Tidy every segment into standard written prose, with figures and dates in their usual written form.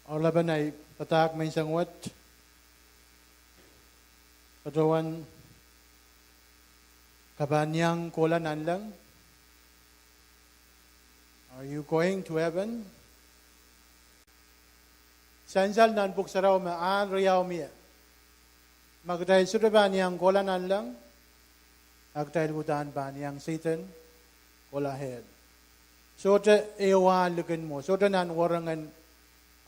Orlaban ay patak may sangwat. Padawan kabanyang kulanan lang. Are you going to heaven? Sansal nan puksaraw maan riyaw miya. Magdahil sudabanyang kulanan lang. Agdahil butaan banyang Satan kulahed. So te ewa lugan mo. So te nan warangan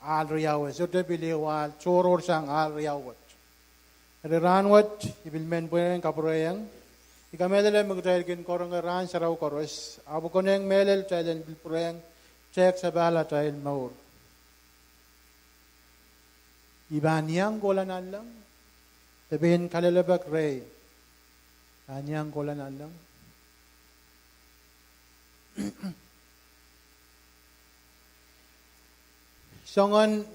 al riyaw. So te biliwal choror sang al riyawat. Ranwat ibilmen po yung kapurayang. Ikamelele magdahil kin korang ran saraw koros. Abo ko na yung melel tayo bilpurayang check sa bala tayo maur. Ibanyang kulanan lang. Sabihin kalalabak ray. Ibanyang kulanan lang. Songon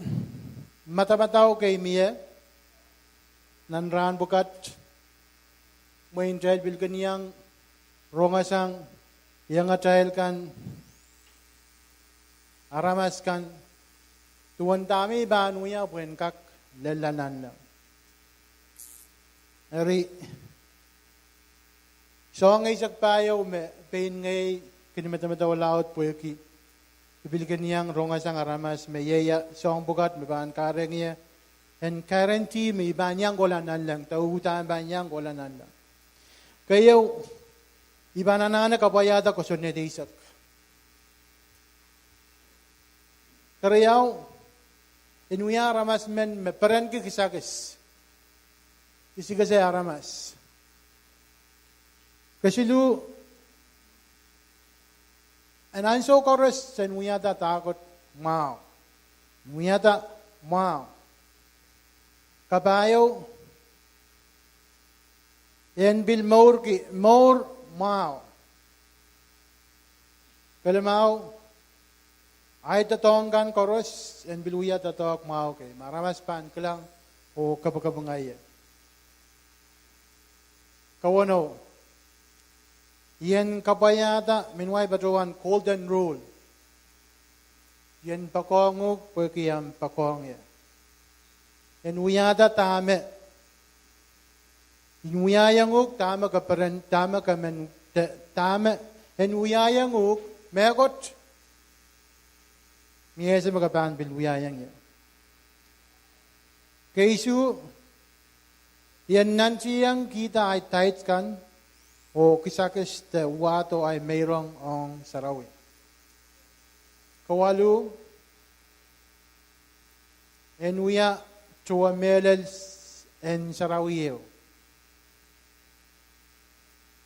matamataw kay Mia. Nanran bukat main trail bil kaniyang rongasang yang trail kan aramas kan tuan tami banuya buen kak lelanan lang. Eri so ngay sakpayaw me pain ngay kinimata laut pueki bil kaniyang rongasang aramas me yeya so ang bukat me ban kareng iya. And guarantee may banyang kulanan lang. Tauhutaan banyang kulanan lang. Kaya, iba na nana kapayada ko sunod isak. Karayaw, inuya ramas men, meperan ki kisakis. Isi kasi aramas. Kasi lu, ananso koros, sa inuya ta takot, wow. Inuya ta, wow. Kabayo, yan bil maur mau. Kalamaw, ay tatonggan koros, yan biluya tatok mau kay. Maramas pan kelang o kapagabangaya. Kawano, yan kapayata, minway batuan golden rule. Yan pakonguk, pagkiyam pakongya. En uyada tame. In uyayanguk tama kaparan tama kamen tama. En uyayanguk megot. Miyesa magapan bil uyayang ya. Kaisu yan nansiyang kita ay tight kan o kisakis te wato ay mayroong ang sarawi. Kawalu en uya Chua melel en sarawiyo.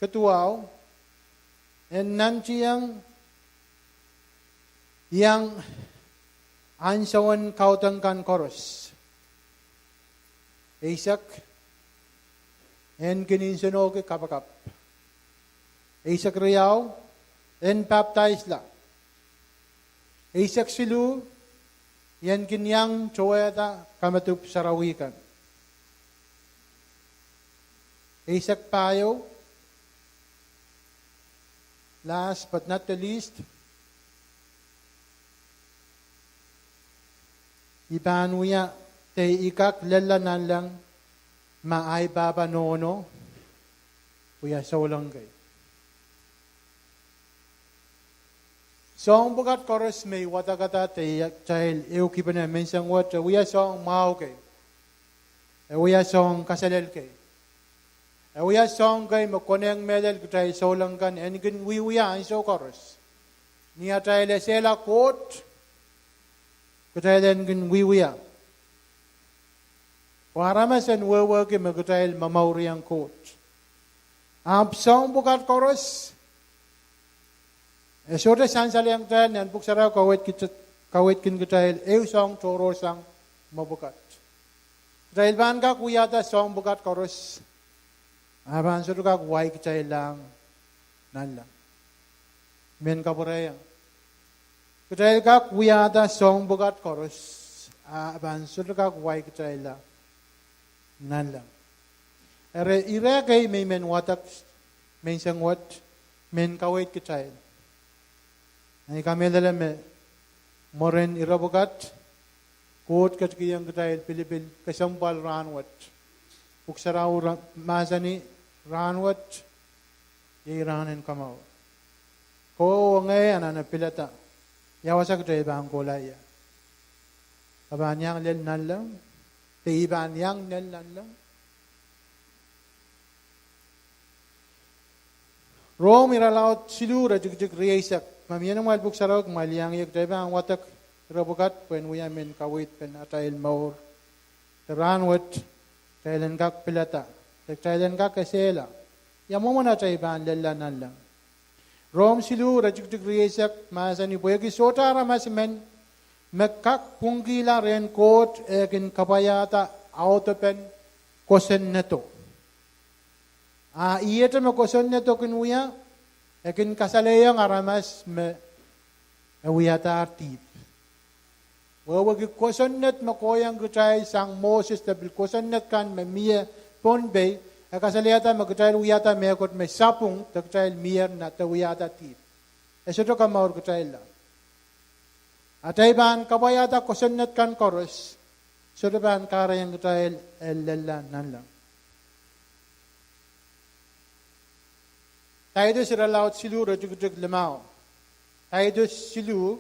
Ketuaw, en nansiyang yang ansawan kautangkan koros. Isak, en kininsunog kapakap. Isak riyaw, en baptize la. Isak silu, yan kinyang choweta kamatup sarawikan. Isak payo. Last but not the least. Ibanuya te ikak lalanan lang maay baba nono. Kuya saulanggay. So ang bukat koros may watakata te chahil eukipan na mensang wat uya song mau kay. Uya song kasalel kay. Uya song kay makoneng medal kay solangkan and gin uya ang so koros. Niya tayo sela kot kay den gin uya. Waramas and wewe kay magtayl mamauri ang kot. Ang song bukat koros Esote sansali ang tayo niyan, buksaraw kawit kin kitahil, song toro sang mabukat. Dahil ban ka kuyata song bukat koros, aban sudo ka kuway kitahil lang, nan lang. Men kaburayang. Kitahil ka kuyata song bukat koros, aban sudo ka kuway kitahil lang, nan lang. Ire kay may men watak, men sang wat, men kawit kitahil. Ay kami dalam moren irabukat Kot kiyang Israel Pilipil kasampal ranwat. Puksaraw masani ranwat iranin kamaw. Ko ngayon na pilata. Yawasak tayo ba ang kulaya? Kabanyang lel nalang, tibanyang lel nalang. Rome iralaut silura jik riyasak. Mamiyan ang malbuk sarok maliyang yak tayo ba ang watak rabukat pen uyamin kawit pen atayil maur. Ranwat taylan kak pilata. Taylan kak kasela. Yamu na tayo ba ang lel nalang. Rome silura jik riyasak masani boyagi sotara masmen. Mekak punggila ren kot egin kapayata autopen kosen neto. Iyete me kosen neto kinuya egin kasaleyang aramas me uyata artip. Wawagi kosen net makoyang gutay sang Moses tabil kosen net kan me miye ponbay kasaleyata magutay uyata mekot me sapung tagtay miyer na ta uyata tip. Esoto ka maur gutay la. Atayban kabayata kosennet kan koros. Sudaban karayang gutayel ellella nanlang. Tayo siralaut silu rajugujug limao. Tayo silu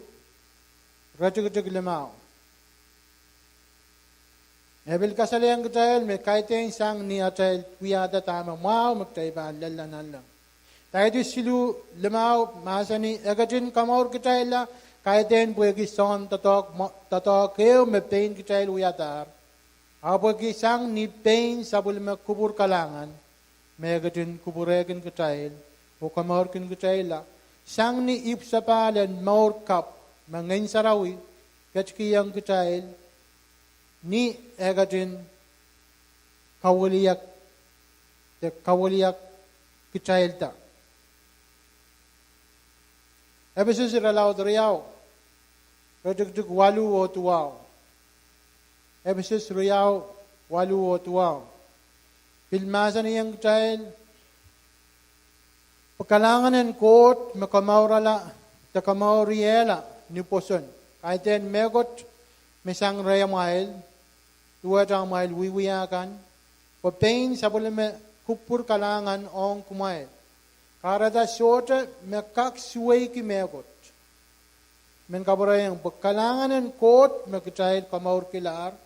rajugujug limao. Ebil kasalayang gutayel me kaiteng sang ni atayel wiyada tama mau magtayban lella nanlang. Tayo silu limao masani agatin kamaur gutayela kaiten buegi son tatok keu me pain kitail uyatar abuegi sang ni pain sabul me kubur kalangan megatin kuburegin kitail o kamorkin kitaila sang ni ipsapalen maur kap mangain sarawi kachkiyang kitail ni egatin kawaliyak kitail ta ebesus ralaw driyaw rajugjuk walu o tuwaw. Ebesus riyaw walu o tuwaw. Pilmasan niyang child pagkalanganan kot makamaurala takamauriela ni poson. Kaiten megot mesang rayamail tuwatang mail wiwiyakan papain sabulame kupur kalangan ong kumail. Karada syota mekak suway ki megot. Men kabarayang pagkalanganan kot makitahil kamaur kilar,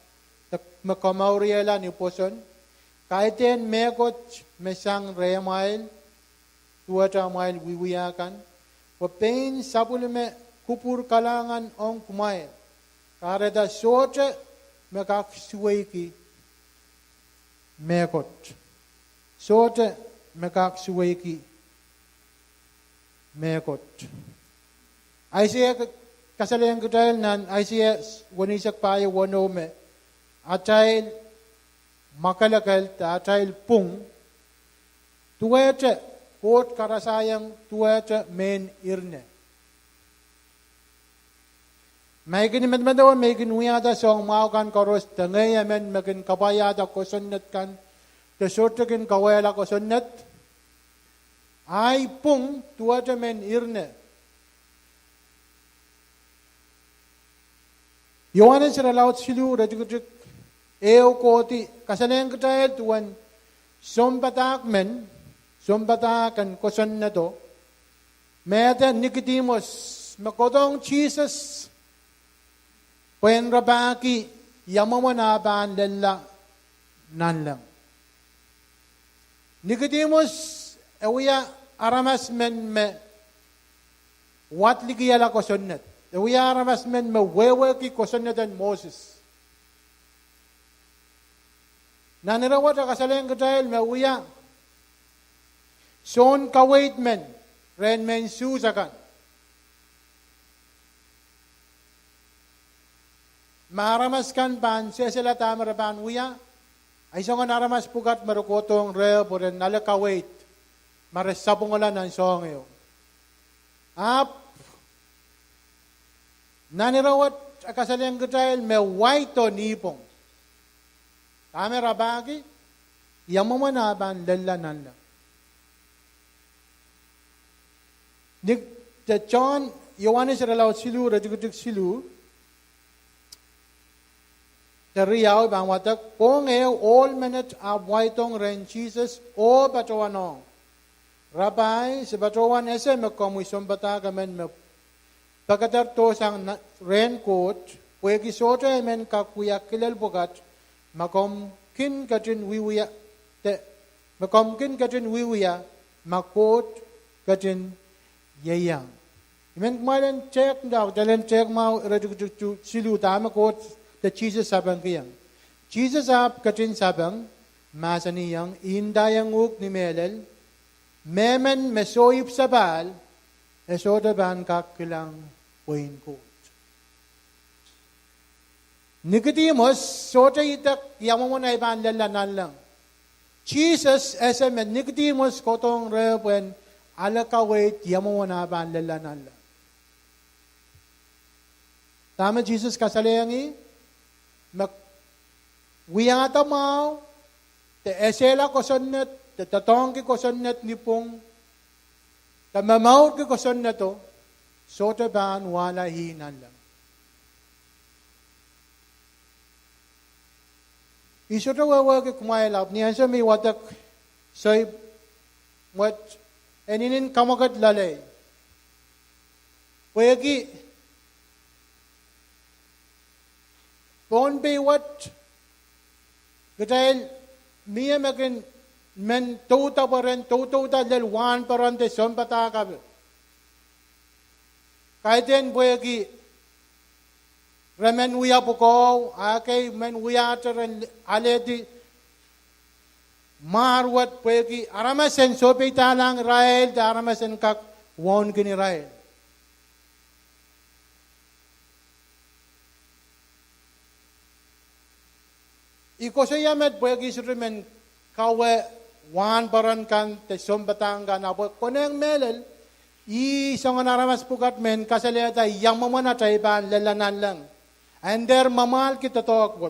makamauriela ni poson, kaiten megot mesang remail, tuwata mail wiwiyakan, papain sabulime kupur kalangan ong kumail. Karada syota mekak suway ki megot. Syota mekak suway ki megot. Isaiah kasalayang kutayal nan Isaiah wanisak payo wanome atayil makalakal ta atayil pung tuwete kot karasayang tuwete men irne. May ginimedmadawan may ginuyada song maukan koros tangaya men magin kabayada ko sunnat kan tesurtagin kawela ko sunnat ay pung tuwete men irne. Yohanes ralaut silu rajugujug eo koti kasalayang katayal tuwan sombatakan koson na to meta Nicodemus makodong Jesus puen rabaki yamamanaban lella nanlang Nicodemus ewiya aramas men me wat ligiyala koson net ewiya aramas men me wewe ki koson netan Moses Nanirawat ang kasalayang katayal, mauya. Son kawait men, ren men susakan. Maramas kan pan, sesela tamara pan uya. Ay songan naramas pugat marukotong reo po rin nalakawait. Maresapong ulan ng song iyo. Nanirawat ang kasalayang katayal, may waito nipong. Kamera bagi, yamamanaban lalanan lang. The John, Yohanes ralaw silu, rajugutuk silu, แต่เรียวบางว่าจะโกงเอว all minute อาไว้ตรงเรน Jesus โอปัจจุบันองระบายสิปัจจุบันเอเซมก็มุสมบัติกันมันปกติตัวสังเรนโคดเวกิโซเจมันกักวิยาคิเลลบุกัดมาคมกินกัจินวิวยาแต่มาคมกินกัจินวิวยามาโคดกัจินเยียงมันไม่เล่นเช็คดาวจะเล่นเช็คมาเราจะสิลูตามโคดแต่ Jesus สับังกี่ยัง Jesus สับกัจินสับังมาสนียังอินดายังอุกนิเมลลเมมันเมโซยิบสับาลเอโซดาบันกักกิลังวินโคดNicodemus soja itak yamamon ay ban lalanan lang. Jesus esemen Nicodemus kotong reben alakawait yamamon ay ban lalanan lang. Tama Jesus kasalayangi mak wiyata mau te esela ko sonnet te tatong ki ko sonnet ni pong tamamaw ki ko sonneto soja ban wala hinan lang. Isu tu wawa ke kumai lap ni ansa mi watak say what eninin kamagat lalay. Wayagi bon be what gatail miya makin men tota paran tota lel wan paran te sompata ka. Kaiten wayagi Ramen uya pukaw, akay men uya teren aledi marwat pegi aramasen sopi talang Rael da aramasen kak won gini Rael. Iko saya met pegi surumen kawe wan baran kan te sombatang kan apo koneng melel I songan aramas pukat men kasaleta yang mamana taiban lelanan lang. And there mamal kita talk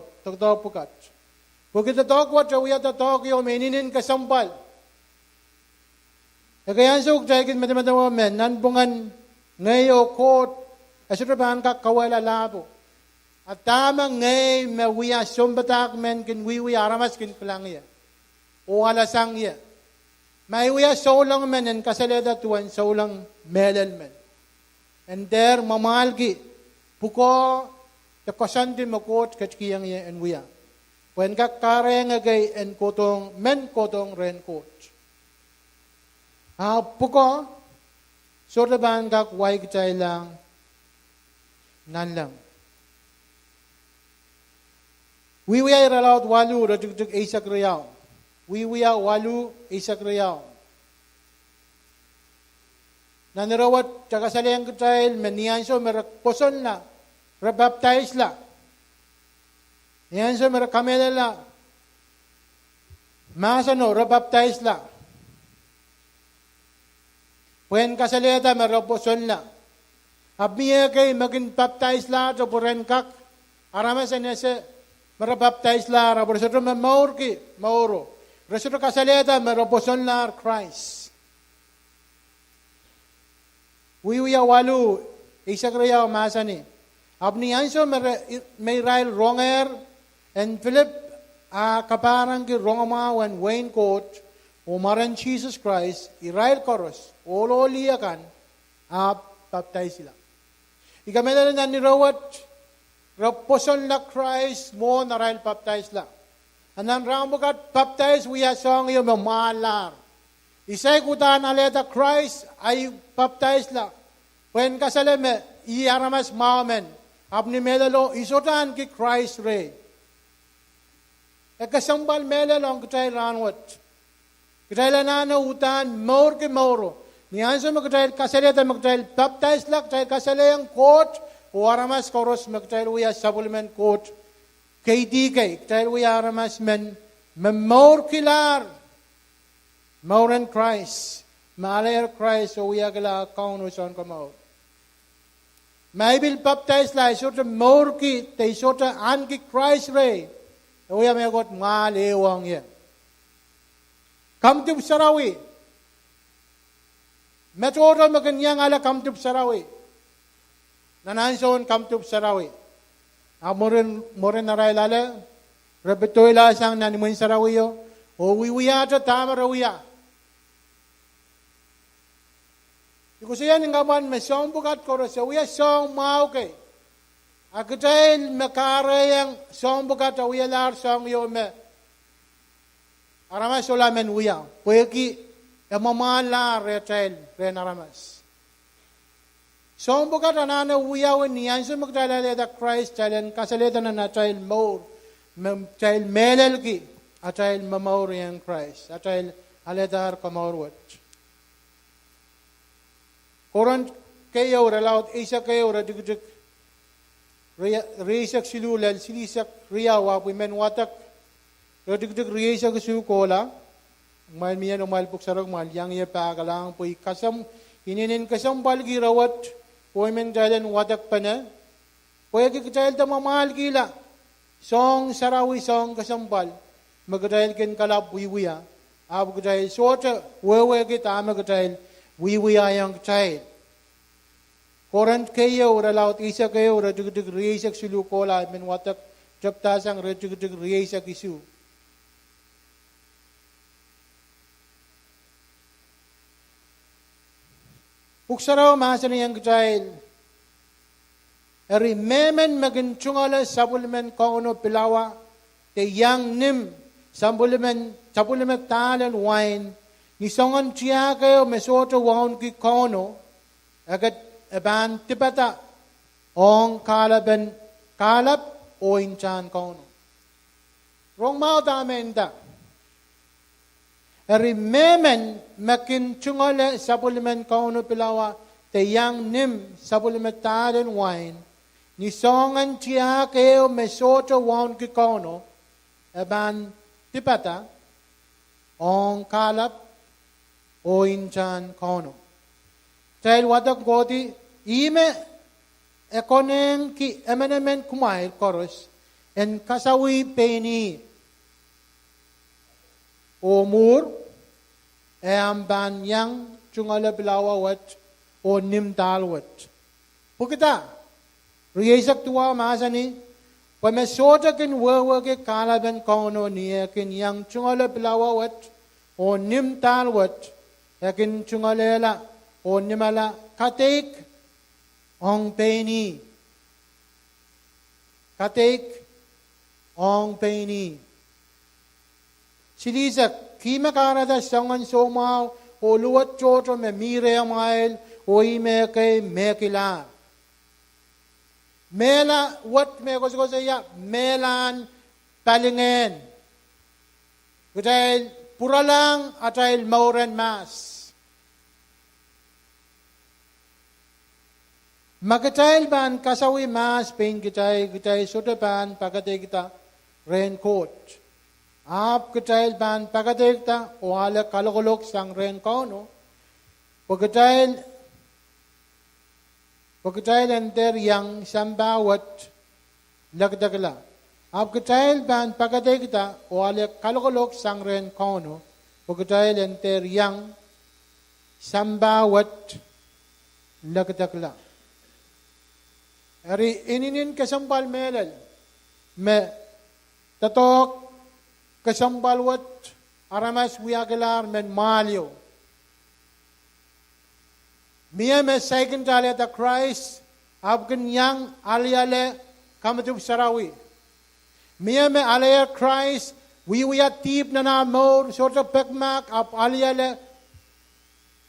pukat. Pag kita talk what we have to talk yo meninin kasampal. Kaya suk jagin madamadawa men nanbungan ngayo kot asuraban ka kawala labo. At tamang ngay mawiya sombatak men kin wiwi aramas kin kulang ya. O alasang ya. May wiya saulang men and kasaleta tuwan saulang melel men. And there mamalgi puko the kosanti makot kachkiyang ye and wiya. When ka kareng agay and kotong men kotong ren kot. Puko sortaban kak way kitay lang nan lang. Wiya iralaut walu rajugtug isak riyaw. Wiya walu isak riyaw. Nanirawat tsakasalayang kitay meniyanso merak poson na. Rebaptize la. Yan sa mera kamela la. Masano, rebaptize la. Puen kasaleta mera poson la. Abmiya kay magin baptize la to puren kak. Aramasan ese mera baptize la. Raborsoto maur ki, mauro. Rasoto kasaleta mera poson la Christ. Wiya walu, isak riyaw masani. Abni anso may Rael Ronger and Philip kaparang ki Rongama and Wayne Coat umaran Jesus Christ Rael Koros olo liyakan baptize sila. Ikamela na ni Rawat raposon la Christ mo na Rael baptize la. Anang rambukat baptize we are song yung mamalar. Isay kutan aleta Christ ay baptize la. When kasaleme iaramas mamen. Apni melalo isotan ki Christ re. Kasambal melalo ang kitay ranwat. Kitay lanano utan maur ki mauro. Niyanso magkitay kasaleta magkitay baptize lak kitay kasalayang court o aramas koros magkitay uya supplement court. KDK kitay uya aramas men maur kilar. Mauran Christ. Maalayar Christ o uya kila kaun usan ka maur. May bil baptize la isota maur ki te isota an ki Christ re. Uya may got malewang ye. Kamtub sarawi. Metoro maganyang ala kamtub sarawi. Nananson kamtub sarawi. Moren naray lala. Rabetoy la sang nanimun sarawiyo. O wiwiya to tama rawiya. Because yan nga man may song bukat ko ro sa wiya song mau ke. Agdail makare yang song bukat wiya lar song yo me. Aramas solamen wiya. Pueki emamala retail renaramas. Song bukat anana wiya wen yan so magdalale da Christ chalen kasaleta na child more. Child melel ki. A child mamaur yang Christ. A child aledar kamaurwat. Koran kayo relaut isa kayo radig riyak silulal silisak riyawa pimen watak radig riyak sukola mal miyan o mal puksarag mal yang ye pagalang poy kasam ininin kasam balgi rawat poy men jalan watak pana poy kikjayal ta mamal gila song sarawi song kasambal magdayal ken kalab wiwiya ab gdayal sota wewe kita magdayal wiwiya yang child. Koran kayo laut isa kayo radig riyak silukola men watak japtasang radig riyak isu. Puksaraw mahasan yang child. Eri memen maginchungala sabulmen kono pilawa te yang nim sabulmen talan wine ni songan chia kayo mesoto waon ki kono agat eban tipata ong kalab o inchan kono. Rong mau tamenda. Eri memen makin chungole supplement kono pilawa te yang nim supplement taden wine ni songan tia keo mesoto waon ki kono eban tipata ong kalab o inchan kono. Dahil wadak godi ime ekonen ki emenemen kumail koros en kasawi peni omur amban yang chungala bilawa wat o nimdal wat pukita riyesak tuwa masani pamesota kin wewe ke kalaben kono niya kin yang chungala bilawa wat o nimdal wat yakin chungalela o nimala katek ong peni silisak kima karada sangan somaw o luwat choto me mire amail o ime kay mekila mela wat me ko ya melan palingen gudel puralang atail mauren mas magatail ban kasawi mas pain gitay sotapan pagate kita raincoat. Ap gitail ban pagate kita o ala kalokolok sang raincoat no. Pagatail enter yang sambawat lagdagla. Ap gitail ban pagate kita o ala kalokolok sang raincoat no. Pagatail enter yang sambawat lagdagla. Ari ininin kasambal melal me tatok kasambal wat aramas wiagalar men malyo miya me second jale ta Christ abgan yang aliale kamatub sarawi miya me alaya Christ wiya tip na na mor sorta pekmak ap aliale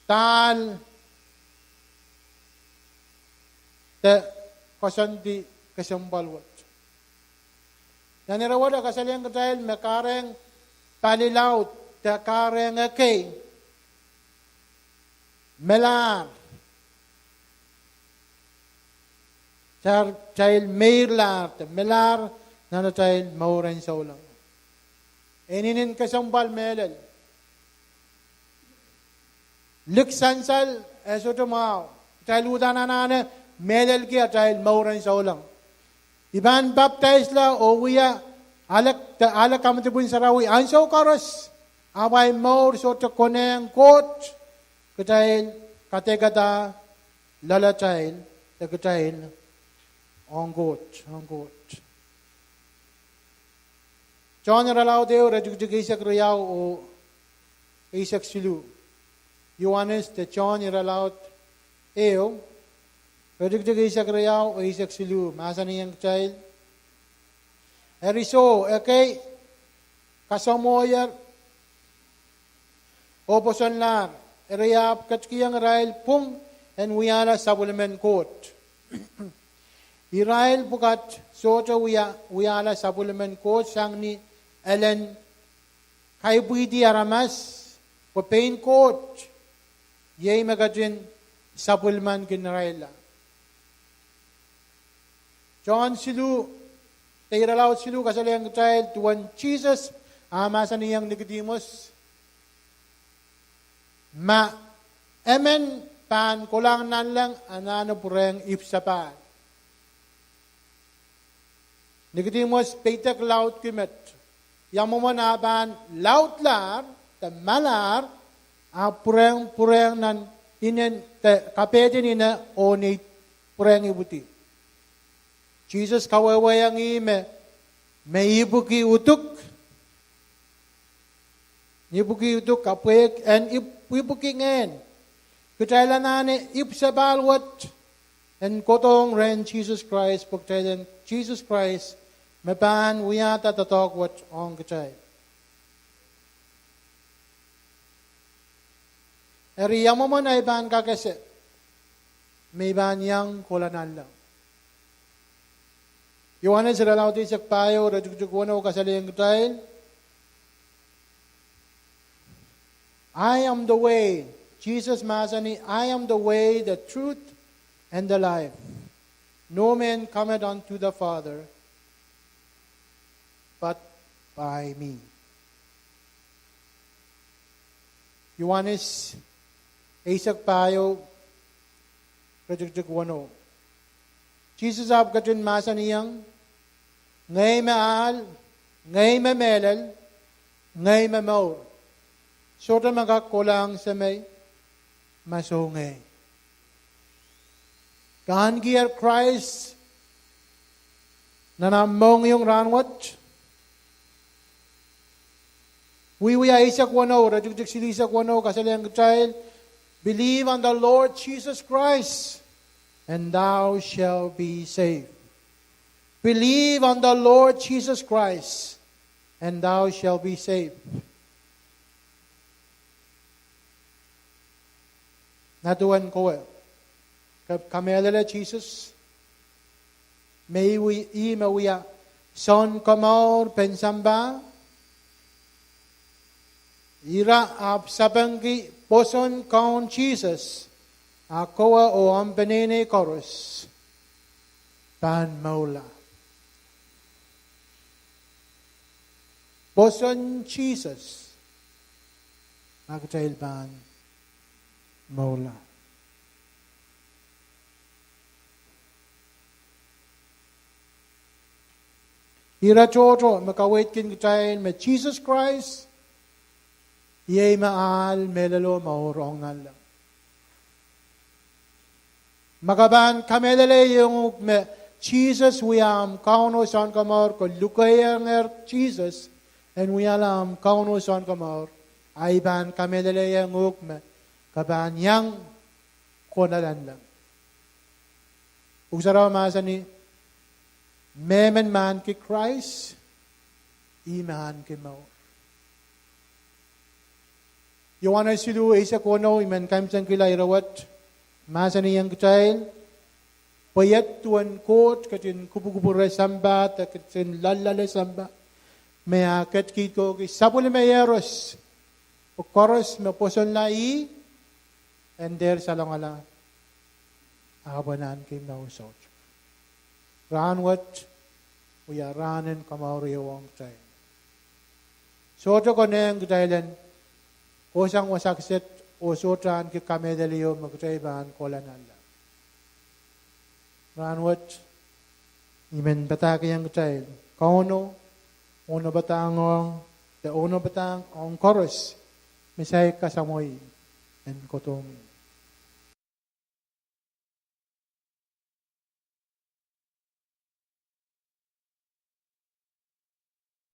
tal te kasandi kasambalwat. Nanirawada kasalyang katahil makareng palilaut ta kareng akay melar child meirlar ta melar na child mauren saulang. Eninin kasambal melal liksansal esotomao child udananane melel ki atay mauran saulang. Iban baptize la o wiya alak kamatibun sarawi anso karos away maur so to koneng kot katay kategata lala child katay onggot John ralaw deo rajugjug isak riyaw o isak silu. Yohanes te John ralaw eo rajugjug isak riyaw o isak silu. Masa niyang child. Eriso ekay kasamoyar oposon lar. Eriyap katskiyang rail pung en wiyala sabulmen kot. Israel bukat soto wiyala sabulmen kot sang ni Ellen kaibudi aramas papain kot yay magadin sabulman kinraila. John silu tayralaw silu kasalayang child tuwan Jesus amasan niyang Nicodemus ma emen pan kulang nan lang anano pureng ipsapan. Nicodemus petak laut kimet. Yang momanaban laut lar te malar a pureng nan inen te kapete nina oni pureng ibuti. Jesus kawawayang ime may ibuki utuk. Ibuki utuk kapwek en ibuki ngen. Kutailan nane ipsabalwat en kotong ren Jesus Christ pagtailan Jesus Christ mapan wiyata tatakwat ong kutay. Eri yang mo na iban kakase may iban yang kolanan lang. Yohanes ralaw ti sakpayo rajugjugwana o kasalayang kutay. I am the way. Jesus masani, I am the way, the truth, and the life. No man cometh unto the Father, but by me. Yohanes, Isak payo, rajugjugwano. Jesus abgatun masaniyang, ngay maal, ngay mamelal, ngay mamaur. Sota magakulang sa may masungay. Gaan gier Christ nanamong yung ranwat. Wiwiya isak wano, rajugjug silisak wano, kasalayang child, believe on the Lord Jesus Christ, and thou shalt be saved. Believe on the Lord Jesus Christ, and thou shalt be saved. Natuan ko kamelala Jesus may we imawiya son kamor pensamba ira ap sabanggi poson kaun Jesus akoa o ampenene koros pan maula poson Jesus magtail pan maula. Ira choto makawait kin kitayin me Jesus Christ yay maal melalo maurongal lang. Magaban kamelale yung me Jesus we am kauno son kamor ko lukayang Jesus and we alam kauno son kamor ay ban kamelale yung me kaban yang konalan lang. Ugsaraw masa ni memen man ki Christ iman ki mo. Yohanes silu isa kono iman kamsan kila irawat masa ni yang child payat tuan kot katin kupu-kupura samba katin lalala samba may akat kito ki sapul mayeros koros me poson lai and there salangala abanan ki mausot. Ran what we are running kamari wong time. So to koneng kutailan osang wasakset osotran ki kamedalio magtaiban kolanala. Ran what imen bataki yang kutail. Kauno ono batangong the ono batang on chorus misay kasamoy and kotong